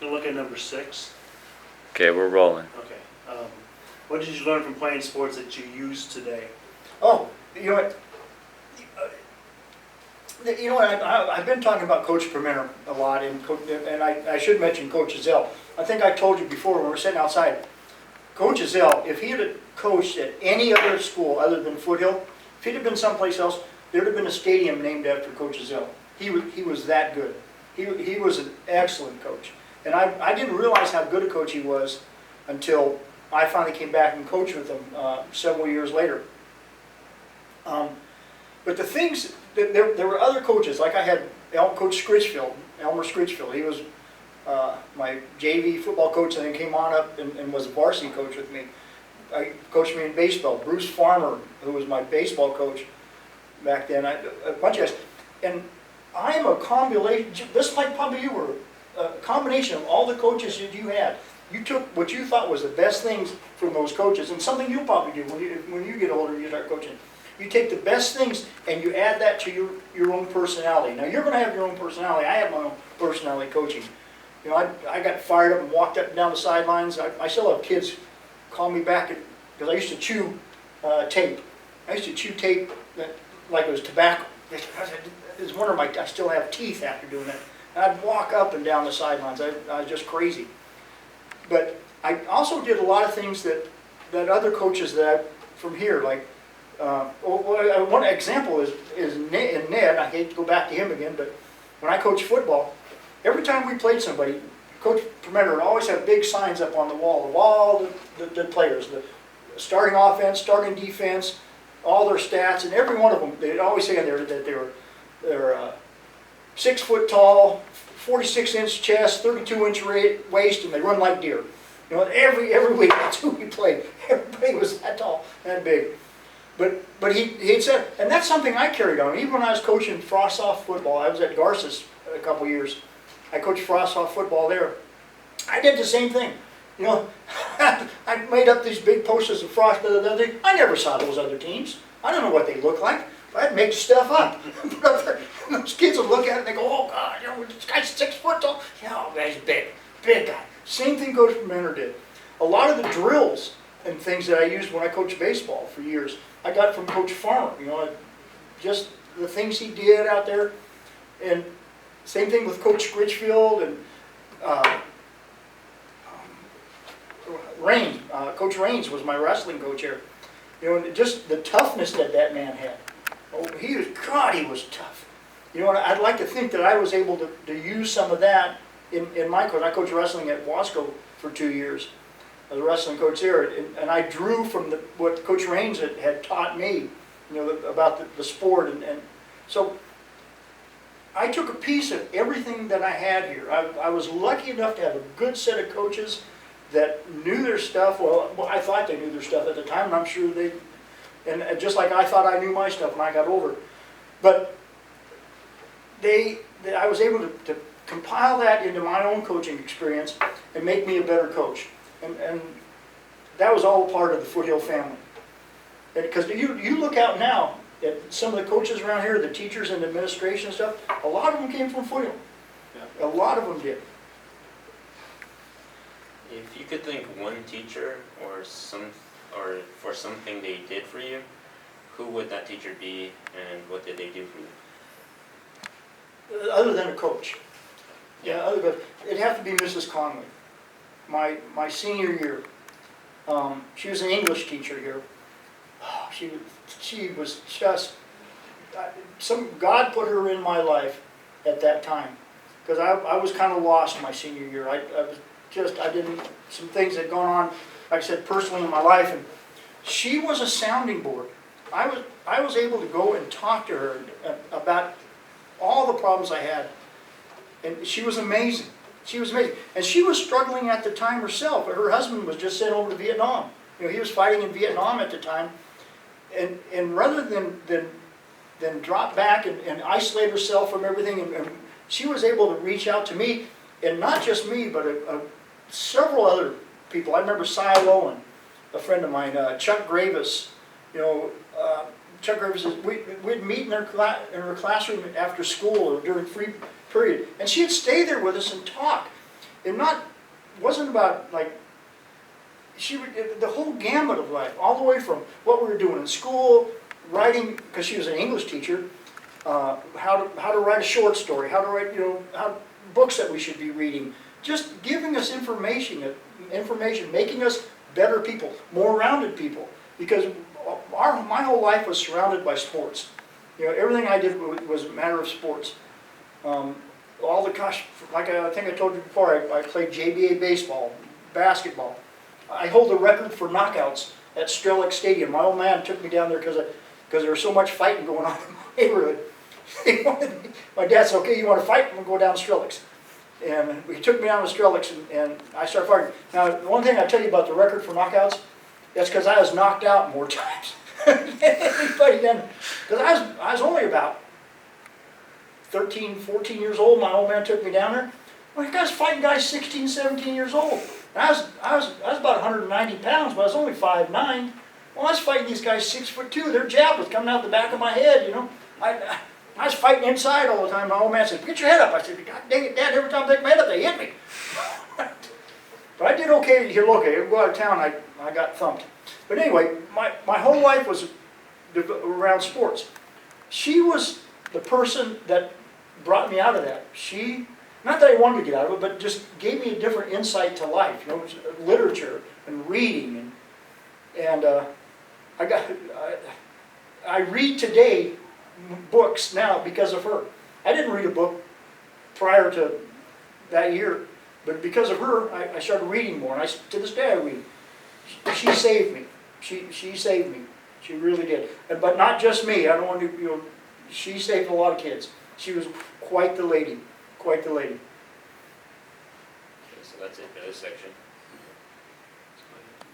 We'll look at number 6. Okay, we're rolling. Okay. What did you learn from playing sports that you use today? Oh, you know what? I've been talking about Coach Permenter a lot, and I should mention Coach Zell. I think I told you before when we were sitting outside. Coach Zell, if he had coached at any other school other than Foothill, if he'd have been someplace else, there'd have been a stadium named after Coach Zell. He was that good. He was an excellent coach. And I didn't realize how good a coach he was until I finally came back and coached with him several years later. But the things, there were other coaches, like I had Coach Elmer Scritchfield. He was my JV football coach and then came on up and was a varsity coach with me. He coached me in baseball. Bruce Farmer, who was my baseball coach back then, a bunch of guys. And I am a combination, just like probably you were, a combination of all the coaches that you had. You took what you thought was the best things from those coaches, and something you'll probably do when you get older, you start coaching. You take the best things and you add that to your own personality. Now you're going to have your own personality. I have my own personality coaching. You know, I got fired up and walked up and down the sidelines. I still have kids call me back because I used to chew tape. I used to chew tape like it was tobacco. It's one of I still have teeth after doing that. And I'd walk up and down the sidelines. I was just crazy. But I also did a lot of things that other coaches from here, like, one example is Ned. I hate to go back to him again, but when I coached football, every time we played somebody, Coach Permenter would always have big signs up on the wall of all the players, the starting offense, starting defense, all their stats, and every one of them, they'd always say there that they're 6 foot tall, 46-inch chest, 32-inch waist, and they run like deer. You know, every week that's who we played. Everybody was that tall, that big. But he'd said, and that's something I carried on. Even when I was coaching frost-off football, I was at Garces a couple years. I coached frost-off football there. I did the same thing. You know, I made up these big posters of frost. I never saw those other teams. I don't know what they look like. I'd make stuff up. Those kids would look at it and they go, "Oh God, you know, this guy's 6 foot tall. Yeah, oh, he's big guy." Same thing Coach Permenter did. A lot of the drills and things that I used when I coached baseball for years, I got from Coach Farmer. You know, just the things he did out there, and same thing with Coach Scritchfield and Raines. Coach Raines was my wrestling coach here. You know, and just the toughness that man had. Oh, he was tough. You know, and I'd like to think that I was able to use some of that in my coach. I coached wrestling at Wasco for 2 years. I was a wrestling coach there, and I drew from what Coach Raines had taught me, you know, about the sport, and so I took a piece of everything that I had here. I was lucky enough to have a good set of coaches that knew their stuff. Well, I thought they knew their stuff at the time, and I'm sure they, and just like I thought I knew my stuff when I got older. But I was able to compile that into my own coaching experience and make me a better coach. And that was all part of the Foothill family. Because you look out now at some of the coaches around here, the teachers and administration and stuff, a lot of them came from Foothill. Yeah. A lot of them did. If you could think one teacher or for something they did for you, who would that teacher be and what did they do for you? Other than a coach. Yeah, it'd have to be Mrs. Conley. My senior year, she was an English teacher here. Oh, she was just, God put her in my life at that time, because I was kind of lost my senior year. Some things had gone on, like I said, personally in my life, and she was a sounding board. I was able to go and talk to her about all the problems I had, and she was amazing. She was amazing. And she was struggling at the time herself. Her husband was just sent over to Vietnam. You know, he was fighting in Vietnam at the time. And rather than drop back and isolate herself from everything, and she was able to reach out to me, and not just me, but several other people. I remember Cy Lowen, a friend of mine, Chuck Gravis. You know, Chuck Gravis, we'd meet in her classroom after school or during free period, and she'd stay there with us and talk. wasn't about like, the whole gamut of life, all the way from what we were doing in school, writing, because she was an English teacher, how to write a short story, how to write, books that we should be reading, just giving us information, making us better people, more rounded people, because my whole life was surrounded by sports. Everything I did was a matter of sports. Like I think I told you before, I played JBA baseball, basketball. I hold the record for knockouts at Strellick Stadium. My old man took me down there because there was so much fighting going on in my neighborhood. My dad said, okay, you want to fight? We'll go down to Strellick's. And he took me down to Strellick's and I started fighting. Now, one thing I tell you about the record for knockouts, that's because I was knocked out more times than anybody then. Because I was only about 13, 14 years old. My old man took me down there. Well, I was fighting guys 16, 17 years old. And I was about 190 pounds, but I was only 5'9". Well, I was fighting these guys 6'2". Their jab was coming out the back of my head, I was fighting inside all the time. My old man said, get your head up. I said, God dang it, Dad, every time I take my head up, they hit me. But I did okay here locally. I go out of town, I got thumped. But anyway, my whole life was around sports. She was the person that brought me out of that. Not that I wanted to get out of it, but just gave me a different insight to life, literature and reading. And I read today books now because of her. I didn't read a book prior to that year, but because of her, I started reading more. And to this day I read. She saved me. She saved me. She really did. But not just me. I don't want to, she saved a lot of kids. She was quite the lady. Quite the lady. Okay, so that's it for this section.